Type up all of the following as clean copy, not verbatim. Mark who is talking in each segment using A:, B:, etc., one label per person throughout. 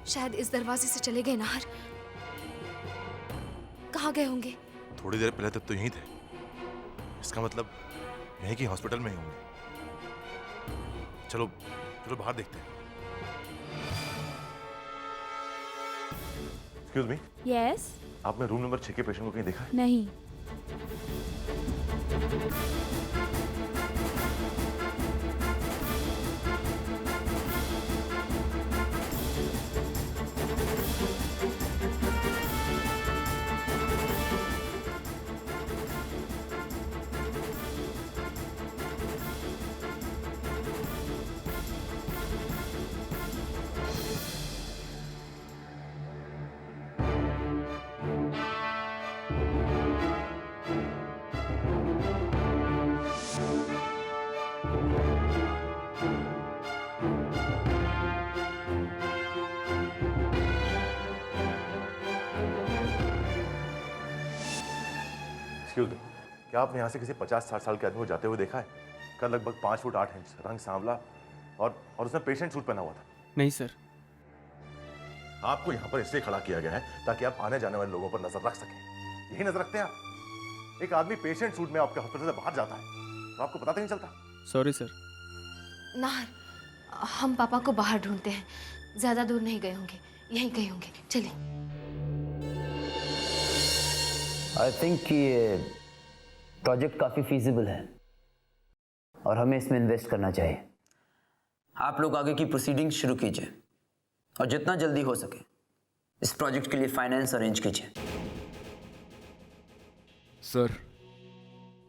A: शायद इस दरवाजे से चले गए नाहर। कहाँ गए होंगे?
B: थोड़ी देर पहले तक तो यहीं थे। इसका मतलब यहीं की हॉस्पिटल में ही होंगे। चलो चलो बाहर देखते हैं। Excuse me,
C: yes.
B: आपने रूम नंबर 6 के पेशेंट को कहीं देखा है?
C: नहीं।
B: एक्सक्यूज मी, क्या आपने यहाँ से किसी 50-60 साल के आदमी को जाते हुए देखा है? का लगभग 5 फुट 8 इंच, रंग सांवला और उसने पेशेंट सूट पहना हुआ था।
D: नहीं सर।
B: आपको यहाँ पर इसलिए खड़ा किया गया है ताकि आप आने जाने वाले लोगों पर नजर रख सकें। यही नजर रखते हैं आप? एक आदमी पेशेंट सूट में आपके हॉस्पिटल से बाहर जाता है तो आपको पता नहीं चलता?
D: Sorry sir.
A: नाहर, हम पापा को बाहर ढूंढते हैं। ज्यादा दूर नहीं गए होंगे, यहीं गए होंगे। चलिए।
E: आई थिंक कि ये प्रोजेक्ट काफ़ी फीजिबल है और हमें इसमें इन्वेस्ट करना चाहिए। आप लोग आगे की प्रोसीडिंग्स शुरू कीजिए और जितना जल्दी हो सके इस प्रोजेक्ट के लिए फाइनेंस अरेंज कीजिए।
F: सर,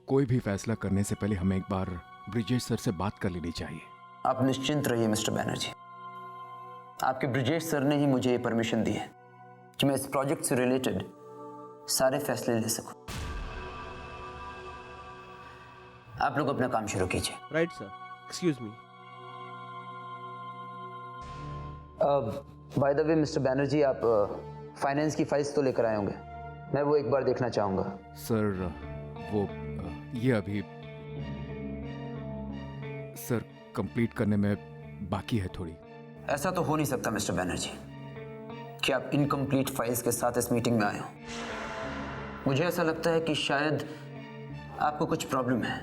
F: कोई भी फैसला करने से पहले हमें एक बार ब्रिजेश सर से बात कर लेनी चाहिए।
E: आप निश्चिंत रहिए मिस्टर बैनर्जी, आपके ब्रिजेश सर ने ही मुझे ये परमिशन दी है कि मैं इस प्रोजेक्ट से रिलेटेड सारे फैसले ले सकूं। आप लोग अपना काम शुरू कीजिए।
D: Right sir. Excuse me.
E: By the way mister Banerjee, आप फाइनेंस की फाइल्स तो लेकर आए होंगे, मैं वो एक बार देखना चाहूँगा।
F: सर, वो ये अभी सर कंप्लीट करने में बाकी है थोड़ी।
E: ऐसा तो हो नहीं सकता मिस्टर बैनर्जी कि आप इनकम्प्लीट फाइल्स के साथ इस मीटिंग में आए हो। मुझे ऐसा लगता है कि शायद आपको कुछ प्रॉब्लम है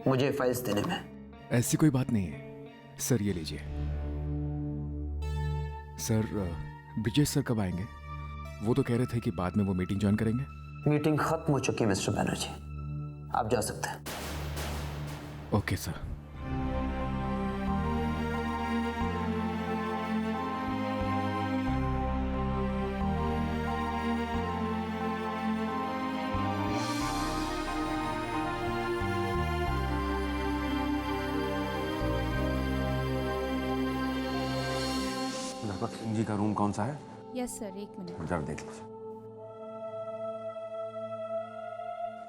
E: मुझे फाइल्स देने में।
F: ऐसी कोई बात नहीं है सर, ये लीजिए। सर, ब्रिजेश सर कब आएंगे? वो तो कह रहे थे कि बाद में वो मीटिंग ज्वाइन करेंगे।
E: मीटिंग खत्म हो चुकी है मिस्टर बैनर्जी, आप जा सकते हैं।
F: Okay sir.
G: नरपत सिंह जी का रूम कौन सा है?
C: यस सर, एक मिनट।
G: जरा देख लीजिए।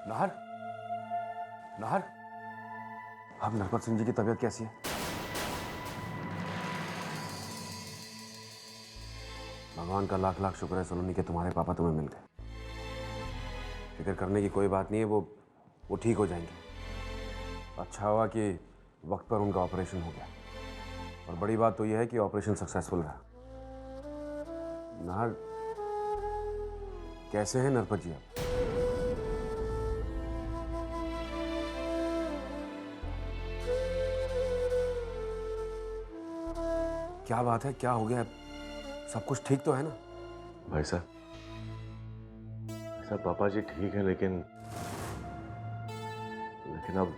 G: नाहर, नाहर, अब नरपत सिंह जी की तबीयत कैसी है? भगवान का लाख लाख शुक्र है सलोनी के तुम्हारे पापा तुम्हें मिल गए। फिक्र करने की कोई बात नहीं है, वो ठीक हो जाएंगे। अच्छा हुआ कि वक्त पर उनका ऑपरेशन हो गया और बड़ी बात तो यह है कि ऑपरेशन सक्सेसफुल रहा। नाहर, कैसे हैं नरपत जी आप? क्या बात है, क्या हो गया? सब कुछ ठीक तो है ना?
B: भाई साहब, पापा जी ठीक है, लेकिन अब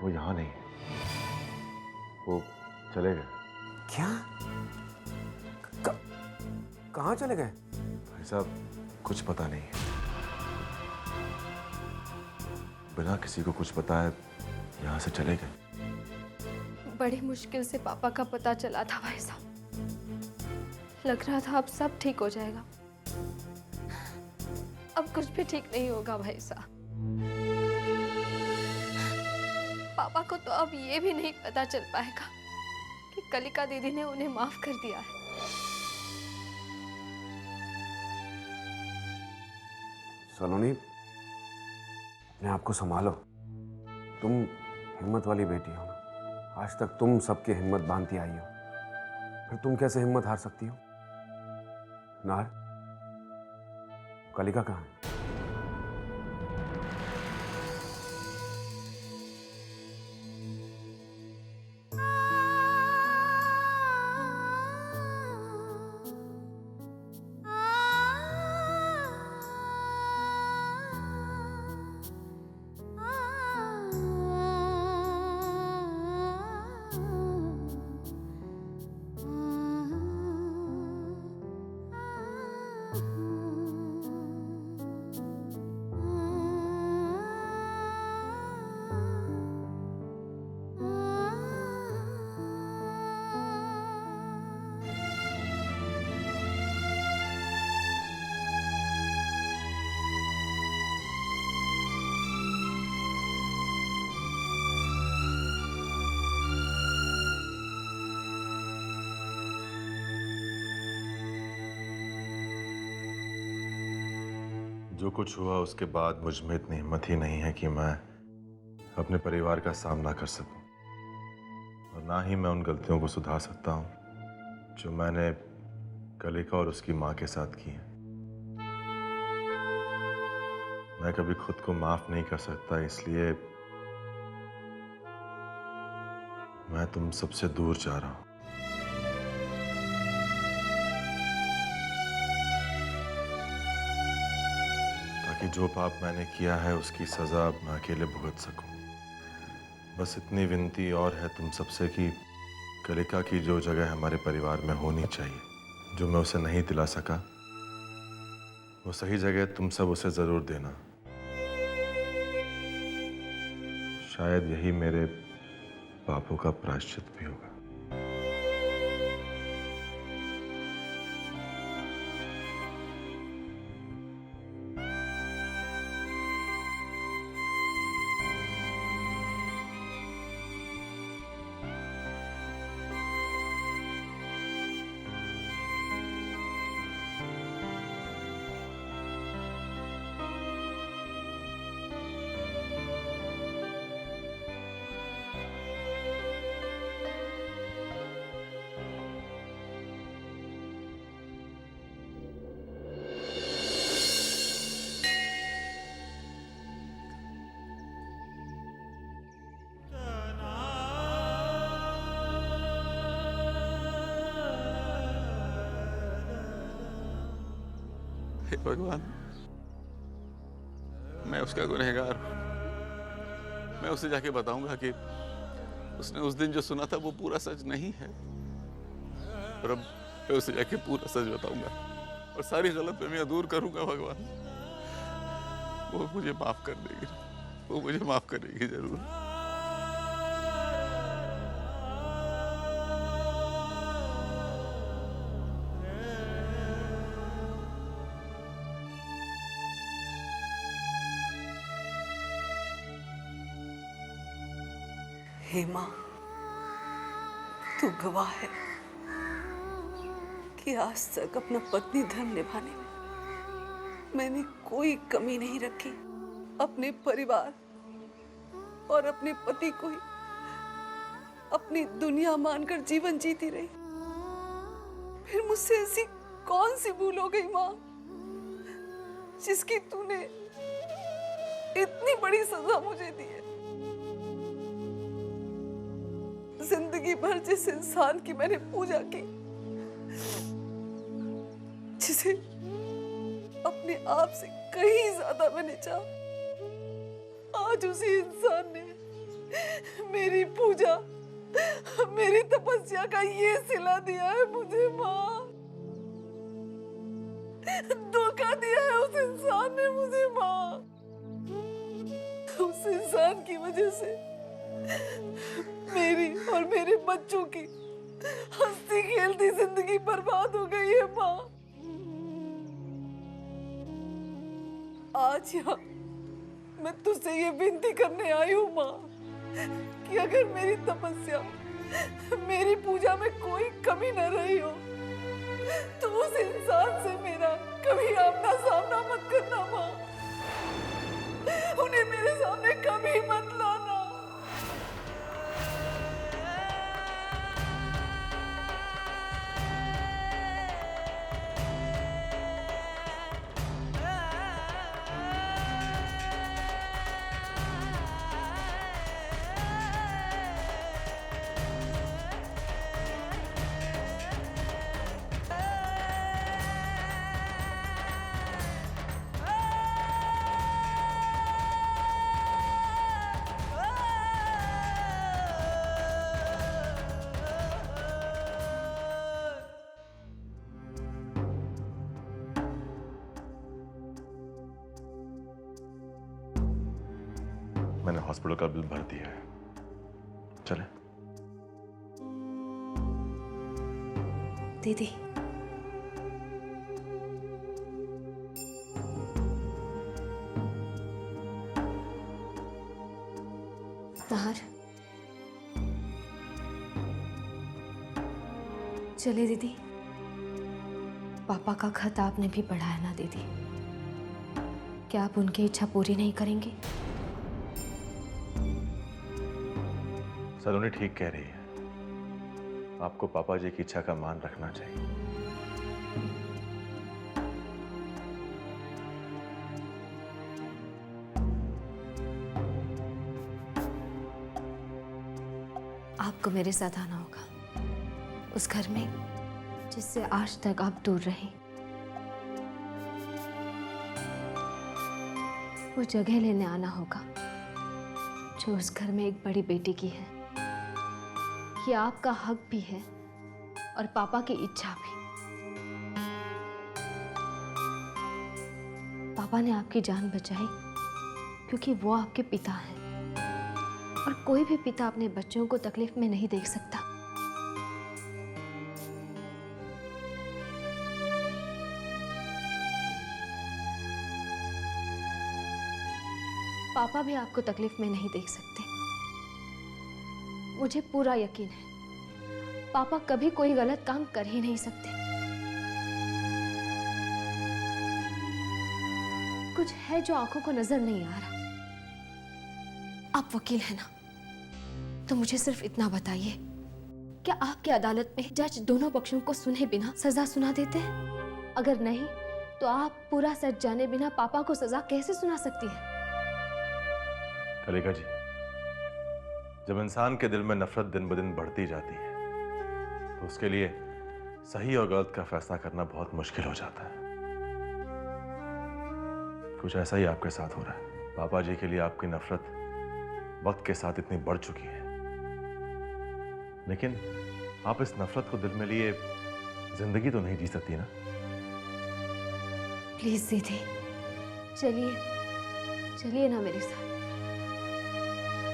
B: वो यहाँ नहीं है। वो चले गए।
G: क्या? कहाँ चले गए?
B: भाई साहब, कुछ पता नहीं है। बिना किसी को कुछ बताए यहाँ से चले गए।
A: बड़ी मुश्किल से पापा का पता चला था भाई साहब। लग रहा था अब सब ठीक हो जाएगा। अब कुछ भी ठीक नहीं होगा भाई साहब। पापा को तो अब ये भी नहीं पता चल पाएगा कि कलिका दीदी ने उन्हें माफ कर दिया है।
G: सलोनी, अपने आप को संभालो। तुम हिम्मत वाली बेटी हो ना। आज तक तुम सबकी हिम्मत बांधती आई हो, फिर तुम कैसे हिम्मत हार सकती हो? नार, कलिका कहाँ है?
B: जो कुछ हुआ उसके बाद मुझ में इतनी हिम्मत ही नहीं है कि मैं अपने परिवार का सामना कर सकूं, और ना ही मैं उन गलतियों को सुधार सकता हूं जो मैंने कलिका और उसकी मां के साथ की हैं। मैं कभी खुद को माफ नहीं कर सकता, इसलिए मैं तुम सबसे दूर जा रहा हूं। ताकि जो पाप मैंने किया है उसकी सजा मैं अकेले भुगत सकूं। बस इतनी विनती और है तुम सबसे कि कलिका की जो जगह हमारे परिवार में होनी चाहिए, जो मैं उसे नहीं दिला सका, वो सही जगह तुम सब उसे जरूर देना। शायद यही मेरे पापों का प्रायश्चित भी होगा।
C: हे भगवान, मैं उसका गुनहगार हूं। मैं उसे जाके बताऊंगा कि उसने उस दिन जो सुना था वो पूरा सच नहीं है, और अब मैं उसे जाके पूरा सच बताऊंगा और सारी गलतफहमियां दूर करूंगा। भगवान, वो मुझे माफ कर देगी, वो मुझे माफ करेगी जरूर।
D: हे माँ, तू गवाह है कि आज तक अपना पत्नी धर्म निभाने में मैंने कोई कमी नहीं रखी। अपने परिवार और अपने पति को ही अपनी दुनिया मानकर जीवन जीती रही। फिर मुझसे ऐसी कौन सी भूल हो गई माँ, जिसकी तूने इतनी बड़ी सजा मुझे दी है। जिंदगी भर जिस इंसान की मैंने पूजा की, जिसे अपने आप से कहीं ज्यादा मैंने चाहा, आज उसी इंसान ने मेरी पूजा, मेरी तपस्या का ये सिला दिया है मुझे माँ। धोखा दिया है उस इंसान ने मुझे माँ। उस इंसान की वजह से मेरी और मेरे बच्चों की हंसती खेलती जिंदगी बर्बाद हो गई है माँ। आज यहाँ मैं तुझसे ये विनती करने आई हूँ माँ कि अगर मेरी तपस्या, मेरी पूजा में कोई कमी न रही हो तो उस इंसान से मेरा कभी आमना सामना मत करना माँ। उन्हें मेरे सामने कभी मत लाना।
B: मैंने हॉस्पिटल का बिल भर दिया है। चले।
A: दीदी, नाहर, चले दीदी। पापा का खत आपने भी पढ़ा है ना दीदी? क्या आप उनकी इच्छा पूरी नहीं करेंगे?
B: सलोनी ठीक कह रही है, आपको पापा जी की इच्छा का मान रखना चाहिए।
A: आपको मेरे साथ आना होगा उस घर में जिससे आज तक आप दूर रहे। वो जगह लेने आना होगा जो उस घर में एक बड़ी बेटी की है। ये आपका हक भी है और पापा की इच्छा भी। पापा ने आपकी जान बचाई क्योंकि वो आपके पिता हैं और कोई भी पिता अपने बच्चों को तकलीफ में नहीं देख सकता। पापा भी आपको तकलीफ में नहीं देख सकते। मुझे पूरा यकीन है पापा कभी कोई गलत काम कर ही नहीं सकते। कुछ है जो आंखों को नजर नहीं आ रहा। आप वकील हैं ना, तो मुझे सिर्फ इतना बताइए, क्या आपकी अदालत में जज दोनों पक्षों को सुने बिना सजा सुना देते हैं? अगर नहीं तो आप पूरा सच जाने बिना पापा को सजा कैसे सुना सकती है?
B: कलिका जी, जब इंसान के दिल में नफरत दिन ब दिन बढ़ती जाती है तो उसके लिए सही और गलत का फैसला करना बहुत मुश्किल हो जाता है। कुछ ऐसा ही आपके साथ हो रहा है। पापा जी के लिए आपकी नफरत वक्त के साथ इतनी बढ़ चुकी है, लेकिन आप इस नफरत को दिल में लिए जिंदगी तो नहीं जी सकती ना।
A: प्लीज दीदी, चलिए चलिए ना मेरे साथ।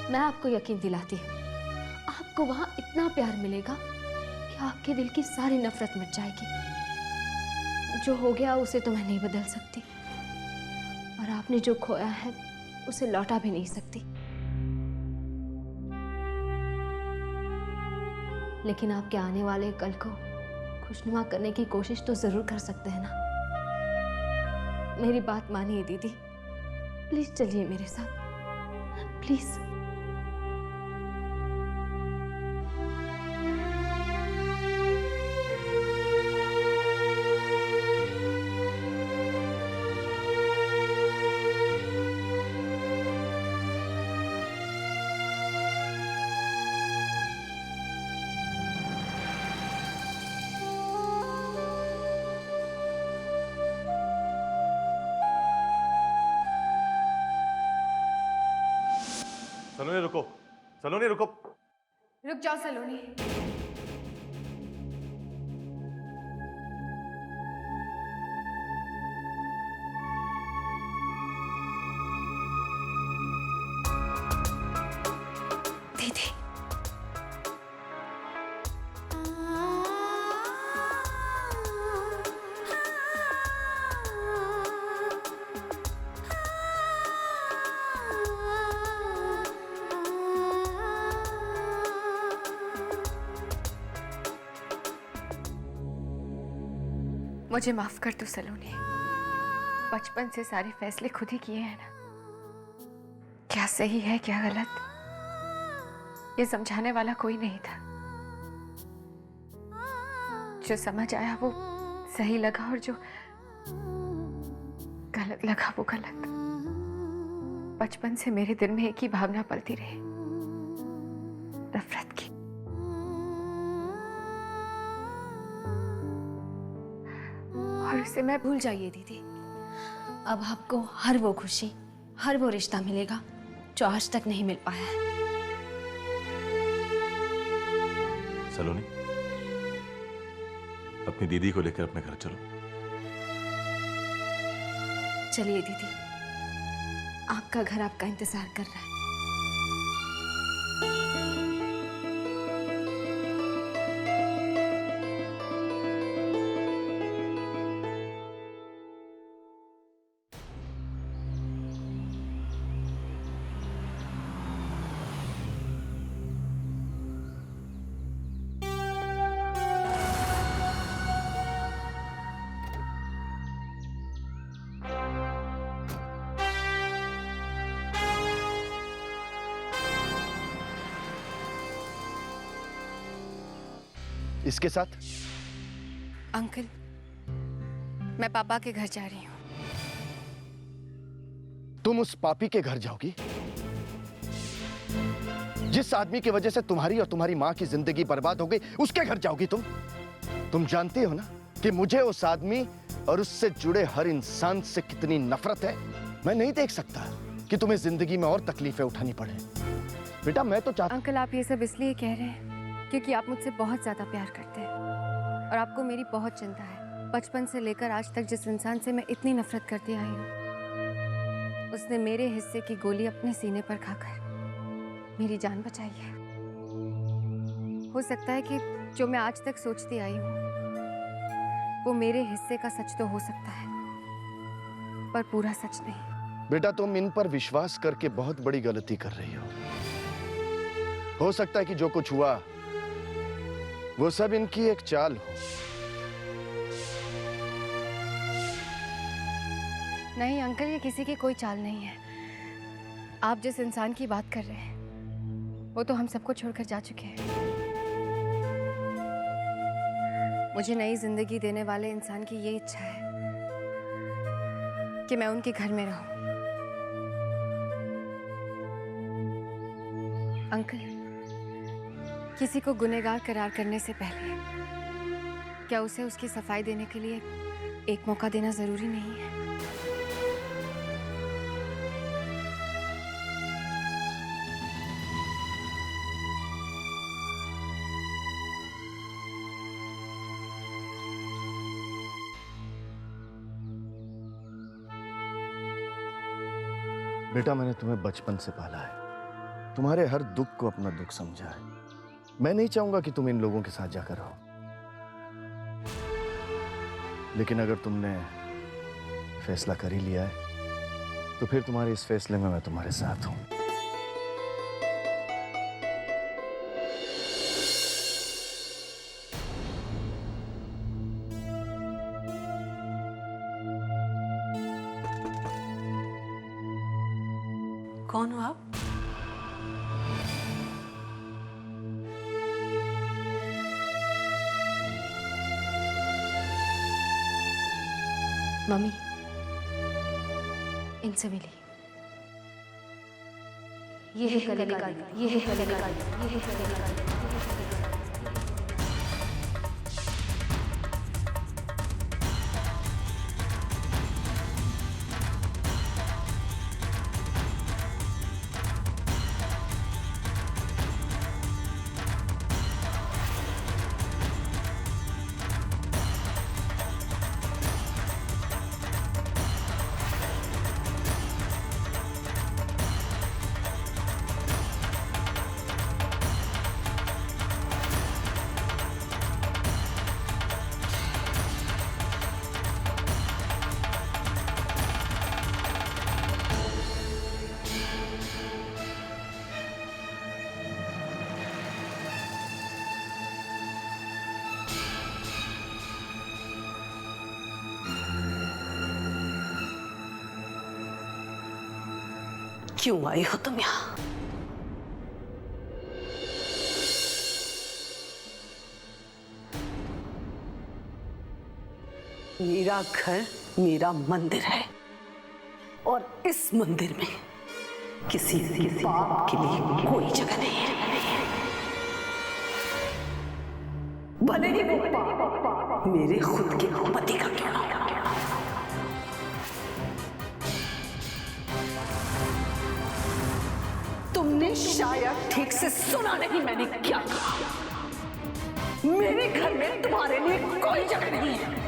A: मैं आपको यकीन दिलाती हूँ, आपको वहां इतना प्यार मिलेगा कि आपके दिल की सारी नफरत मिट जाएगी। जो हो गया उसे तो मैं नहीं बदल सकती और आपने जो खोया है उसे लौटा भी नहीं सकती। लेकिन आपके आने वाले कल को खुशनुमा करने की कोशिश तो जरूर कर सकते हैं ना। मेरी बात मानिए दीदी, प्लीज चलिए मेरे साथ, प्लीज।
B: सलोनी रुको, सलोनी रुको।
A: रुक जाओ सलोनी। दीदी,
H: मुझे माफ कर दो सलोनी। बचपन से सारे फैसले खुद ही किए हैं ना। क्या सही है क्या गलत, ये समझाने वाला कोई नहीं था। जो समझ आया वो सही लगा और जो गलत लगा वो गलत। बचपन से मेरे दिल में एक ही भावना पलती रही, नफरत की। और उसे मैं
A: भूल जाइए दीदी। अब आपको हर वो खुशी, हर वो रिश्ता मिलेगा जो आज तक नहीं मिल पाया है।
B: सलोनी, अपनी दीदी को लेकर अपने घर चलो।
A: चलिए दीदी, आपका घर आपका इंतजार कर रहा है।
I: किसके साथ?
H: अंकल, मैं पापा के घर जा रही हूँ।
I: तुम उस पापी के घर जाओगी जिस आदमी की वजह से तुम्हारी और तुम्हारी मां की जिंदगी बर्बाद हो गई, उसके घर जाओगी तुम? तुम जानती हो ना कि मुझे उस आदमी और उससे जुड़े हर इंसान से कितनी नफरत है। मैं नहीं देख सकता कि तुम्हें जिंदगी में और तकलीफें उठानी पड़े। बेटा मैं तो चाहता।
H: अंकल, आप ये सब इसलिए कह रहे हैं क्योंकि आप मुझसे बहुत ज्यादा प्यार करते हैं और आपको मेरी बहुत चिंता है। बचपन से लेकर आज तक जिस इंसान से मैं इतनी नफरत करती आई हूँ, उसने मेरे हिस्से की गोली अपने सीने पर खाकर मेरी जान बचाई है। हो सकता है कि जो मैं आज तक सोचती आई हूँ वो मेरे हिस्से का सच तो हो सकता है, पर पूरा सच नहीं।
I: बेटा तुम इन पर विश्वास करके बहुत बड़ी गलती कर रही हो सकता है कि जो कुछ हुआ वो सब इनकी एक चाल हो।
H: नहीं अंकल, ये किसी की कोई चाल नहीं है। आप जिस इंसान की बात कर रहे हैं वो तो हम सबको छोड़कर जा चुके हैं। मुझे नई जिंदगी देने वाले इंसान की ये इच्छा है कि मैं उनके घर में रहूं। अंकल, किसी को गुनहगार करार करने से पहले क्या उसे उसकी सफाई देने के लिए एक मौका देना जरूरी नहीं है?
I: बेटा मैंने तुम्हें बचपन से पाला है, तुम्हारे हर दुख को अपना दुख समझा है। मैं नहीं चाहूंगा कि तुम इन लोगों के साथ जाकर रहो, लेकिन अगर तुमने फैसला कर ही लिया है तो फिर तुम्हारे इस फैसले में मैं तुम्हारे साथ हूं।
D: कौन हो आप?
A: मम्मी, इनसे मिली। ये है कलेगा, ये है कलेगा, ये है कलेगा।
D: क्यों आई हो तुम यहाँ? मेरा घर मेरा मंदिर है और इस मंदिर में किसी पाप के लिए कोई जगह नहीं है। भले ही वो पाप मेरे खुद के पति का क्यों ना हो। तुमने शायद ठीक से सुना नहीं मैंने क्या कहा। मेरे घर में तुम्हारे लिए कोई जगह नहीं है।